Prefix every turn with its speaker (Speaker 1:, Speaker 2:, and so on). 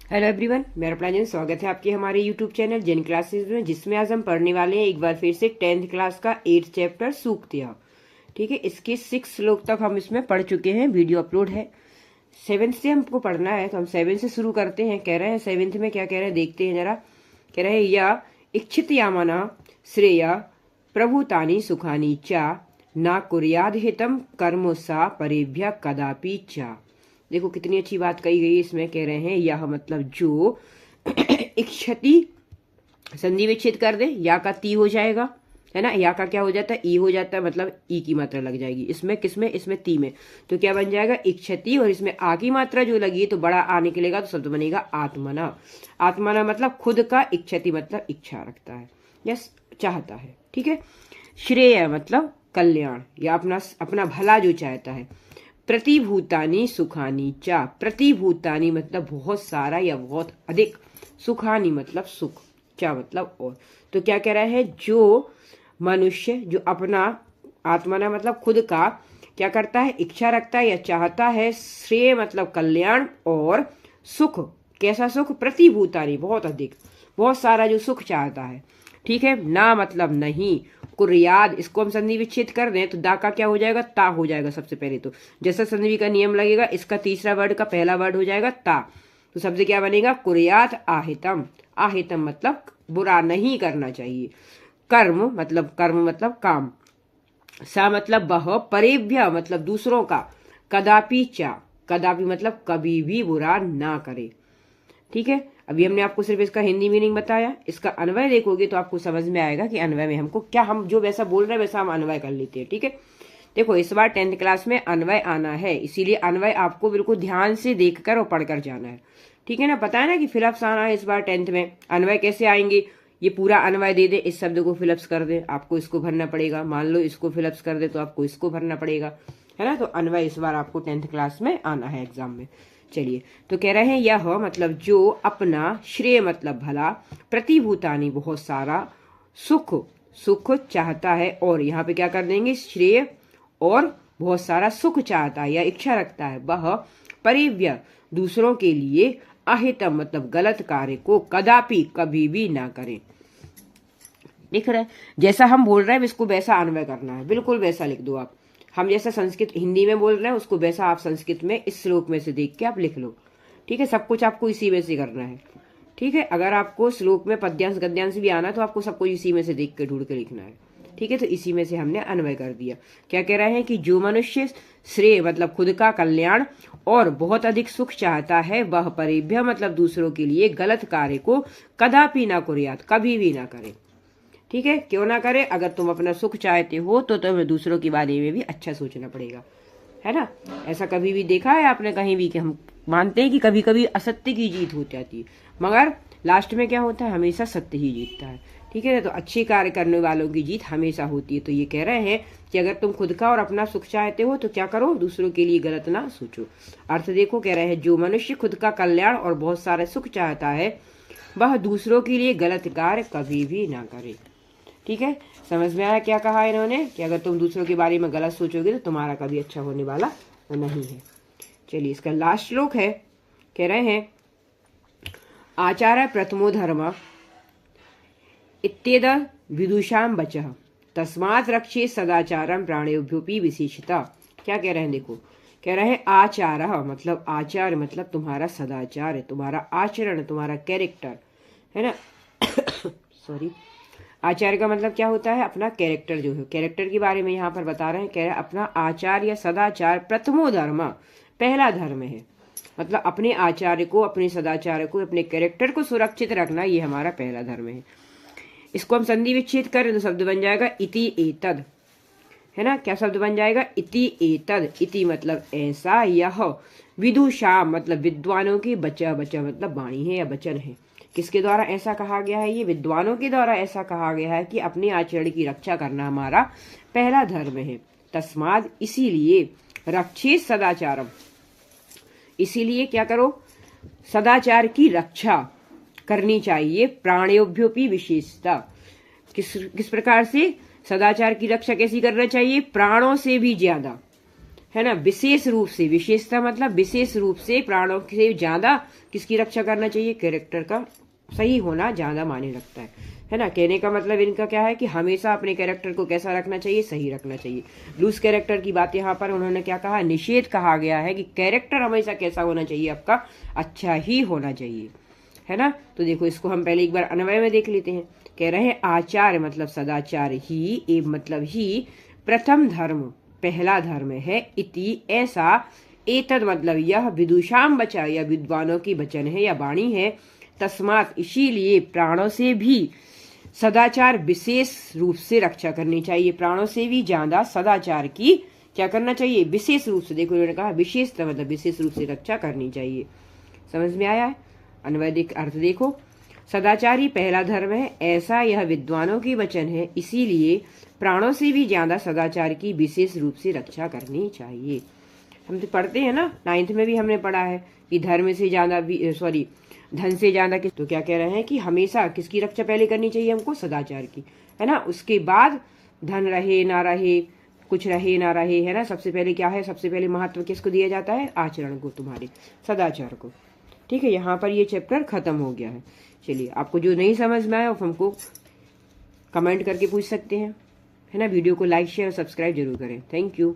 Speaker 1: Hello everyone, मेरा प्लाजन स्वागत है आपके हमारे यूट्यूब चैनल जिन क्लासेस में, जिसमें आज हम पढ़ने वाले हैं एक बार फिर से 10th क्लास का 8th चैप्टर सूक्तियाँ। ठीक है, इसके 6 श्लोक तक हम इसमें पढ़ चुके हैं, वीडियो अपलोड है। 7th से हमको पढ़ना है तो हम 7 से शुरू करते हैं। कह रहे हैं 7th में क्या कह रहे हैं, देखते हैं जरा। कह रहे हैं या इच्छित यामना श्रेया प्रभुतानी सुखानी चा ना कुर्याद हितम कर्मो सा परेभ्य कदापि चा। देखो कितनी अच्छी बात कही गई। इसमें कह रहे हैं यह मतलब जो इच्छति संधि विच्छेद कर दे, या का ती हो जाएगा, है ना। या का क्या हो जाता है, ई हो जाता है, मतलब ई की मात्रा लग जाएगी इसमें। किसमें, इसमें ती में। तो क्या बन जाएगा, इच्छति, और इसमें आ की मात्रा जो लगी है तो बड़ा आ निकलेगा तो शब्द बनेगा आत्मना। आत्मना मतलब खुद का, इच्छति मतलब इच्छा रखता है, यस चाहता है। ठीक है। श्रेय मतलब कल्याण, या अपना भला जो चाहता है। प्रतिभूतानी सुखानी चा, प्रतिभूतानी मतलब बहुत सारा या बहुत अधिक, सुखानी मतलब सुख, चा मतलब और। तो क्या कह रहा है, जो मनुष्य जो अपना आत्मना मतलब खुद का क्या करता है, इच्छा रखता है या चाहता है, श्रेय मतलब कल्याण, और सुख कैसा सुख, प्रतिभूतानी बहुत अधिक, बहुत सारा जो सुख चाहता है। ठीक है। ना मतलब नहीं, कुर्याद, इसको हम संधि विच्छेद कर दें तो दा का क्या हो जाएगा, ता हो जाएगा सबसे पहले। तो जैसा संधि का नियम लगेगा, इसका तीसरा वर्ड का पहला वर्ड हो जाएगा ता। तो शब्द क्या बनेगा, कुर्यात आहितम। आहितम मतलब बुरा नहीं करना चाहिए। कर्म मतलब काम। सा मतलब वह, परेभ्य मतलब दूसरों का, कदापि चा, कदापि मतलब कभी भी बुरा ना करे। ठीक है। अभी हमने आपको सिर्फ इसका हिंदी मीनिंग बताया, इसका अन्वय देखोगे तो आपको समझ में आएगा कि अन्वय में हमको क्या, हम जो वैसा बोल रहे हैं वैसा हम अन्वय कर लेते हैं। ठीक है। देखो इस बार 10th क्लास में अन्वय आना है, इसीलिए अन्वय आपको बिल्कुल ध्यान से देखकर और पढ़कर जाना है। ठीक है ना। पता है ना कि फिलअप्स आना है इस बार 10th में। अन्वय कैसे आएंगे, ये पूरा अन्वय दे दे, इस शब्द को फिलअप्स कर दे, आपको इसको भरना पड़ेगा। मान लो इसको फिलअप्स कर दे तो आपको इसको भरना पड़ेगा, है ना। तो अन्वय इस बार आपको 10th क्लास में आना है एग्जाम में। चलिए, तो कह रहे हैं यह मतलब जो अपना, श्रेय मतलब भला, प्रतिभूतानी बहुत सारा, सुख सुख चाहता है, और यहाँ पे क्या कर देंगे, श्रेय और बहुत सारा सुख चाहता है या इच्छा रखता है, वह परिव्य दूसरों के लिए, अहितम मतलब गलत कार्य को, कदापि कभी भी ना करें। दिख रहा है, जैसा हम बोल रहे हैं इसको वैसा अन्वय करना है, बिल्कुल वैसा लिख दो आप। हम जैसा संस्कृत हिंदी में बोल रहे हैं उसको वैसा आप संस्कृत में इस श्लोक में से देख के आप लिख लो। ठीक है। सब कुछ आपको इसी में से करना है। ठीक है। अगर आपको श्लोक में पद्यांश गद्यांश भी आना तो आपको सब कुछ इसी में से देख के ढूंढ के लिखना है। ठीक है। तो इसी में से हमने अन्वय कर दिया। क्या कह रहे हैं कि जो मनुष्य श्रेय मतलब खुद का कल्याण और बहुत अधिक सुख चाहता है, वह परिभ्य मतलब दूसरों के लिए गलत कार्य को कदापि ना कुर्यात, कभी भी ना करे। ठीक है। क्यों ना करे, अगर तुम अपना सुख चाहते हो तो तुम्हें दूसरों के बारे में भी अच्छा सोचना पड़ेगा, है ना। ऐसा कभी भी देखा है आपने कहीं भी कि हम मानते हैं कि कभी कभी असत्य की जीत हो जाती है, मगर लास्ट में क्या होता है, हमेशा सत्य ही जीतता है। ठीक है। तो अच्छे कार्य करने वालों की जीत हमेशा होती है। तो ये कह रहे हैं कि अगर तुम खुद का और अपना सुख चाहते हो तो क्या करो, दूसरों के लिए गलत ना सोचो। अर्थ देखो, कह रहे हैं जो मनुष्य खुद का कल्याण और बहुत सारे सुख चाहता है, वह दूसरों के लिए गलत कार्य कभी भी ना करे। ठीक है। समझ में आया क्या कहा इन्होंने, कि अगर तुम दूसरों के बारे में गलत सोचोगे तो तुम्हारा कभी अच्छा होने वाला नहीं है। चलिए, इसका लास्ट श्लोक है। कह रहे हैं आचार्य प्रथमो धर्म इत्येद विदुषाम बचः तस्मात् रक्षे सदाचारम प्राणेभ्योपि विशेषता। क्या कह रहे हैं, देखो कह रहे हैं आचार मतलब आचार मतलब तुम्हारा सदाचार है, तुम्हारा आचरण, तुम्हारा कैरेक्टर, है ना। सॉरी। आचार्य का मतलब क्या होता है, अपना कैरेक्टर जो है, कैरेक्टर के बारे में यहाँ पर बता रहे हैं। कह रहे हैं अपना आचार या सदाचार प्रथमो धर्म, पहला धर्म है। मतलब अपने आचार्य को, अपने सदाचार को, अपने कैरेक्टर को सुरक्षित रखना, ये हमारा पहला धर्म है। इसको हम संधि विच्छेद करें तो शब्द बन जाएगा इति एतद, है ना। क्या शब्द बन जाएगा, इति एतद। इति मतलब ऐसा, यह विदुषाम मतलब विद्वानों की, बचा बचा मतलब वाणी है या वचन है। किसके द्वारा ऐसा कहा गया है, ये विद्वानों के द्वारा ऐसा कहा गया है कि अपने आचरण की रक्षा करना हमारा पहला धर्म है। तस्माद इसीलिए, रक्षे सदाचारम इसीलिए क्या करो, सदाचार की रक्षा करनी चाहिए। प्राणेभ्योपि विशेषता, किस प्रकार से, सदाचार की रक्षा कैसी करना चाहिए, प्राणों से भी ज्यादा, है ना, विशेष रूप से, विशेषता मतलब विशेष रूप से प्राणों से ज्यादा किसकी रक्षा करना चाहिए, कैरेक्टर का सही होना ज्यादा मायने रखता है ना। कहने का मतलब इनका क्या है कि हमेशा अपने कैरेक्टर को कैसा रखना चाहिए, सही रखना चाहिए। लूज कैरेक्टर की बात यहाँ पर उन्होंने क्या कहा, निषेध कहा गया है कि कैरेक्टर हमेशा कैसा होना चाहिए, आपका अच्छा ही होना चाहिए, है ना। तो देखो इसको हम पहले एक बार अन्वय में देख लेते हैं। कह रहे हैं आचार मतलब सदाचार ही, एवं मतलब ही, प्रथम धर्म पहला धर्म है, इति ऐसा, एतद मतलब यह, विदुषाम बचा या विद्वानों की वचन है या वाणी है, तस्मात इसीलिए, प्राणों से भी सदाचार विशेष रूप से रक्षा करनी चाहिए, प्राणों से भी ज्यादा सदाचार की क्या करना चाहिए, विशेष रूप से। देखो उन्होंने कहा विशेषता मतलब विशेष रूप से रक्षा करनी चाहिए। समझ में आया है, अन्वय अर्थ देखो, सदाचार ही पहला धर्म है, ऐसा यह विद्वानों की वचन है, इसीलिए प्राणों से भी ज्यादा सदाचार की विशेष रूप से रक्षा करनी चाहिए। हम तो पढ़ते हैं ना, 9th में भी हमने पढ़ा है कि धर्म से ज्यादा, सॉरी धन से ज्यादा किस, तो क्या कह रहे हैं कि हमेशा किसकी रक्षा पहले करनी चाहिए हमको, सदाचार की, है ना। उसके बाद धन रहे ना रहे, कुछ रहे ना रहे, है ना, सबसे पहले क्या है, सबसे पहले महत्व किसको दिया जाता है, आचरण को, तुम्हारे सदाचार को। ठीक है, यहाँ पर ये चैप्टर खत्म हो गया है। चलिए, आपको जो नहीं समझ में आया वो हमको कमेंट करके पूछ सकते हैं, है ना। वीडियो को लाइक शेयर और सब्सक्राइब जरूर करें। Thank you.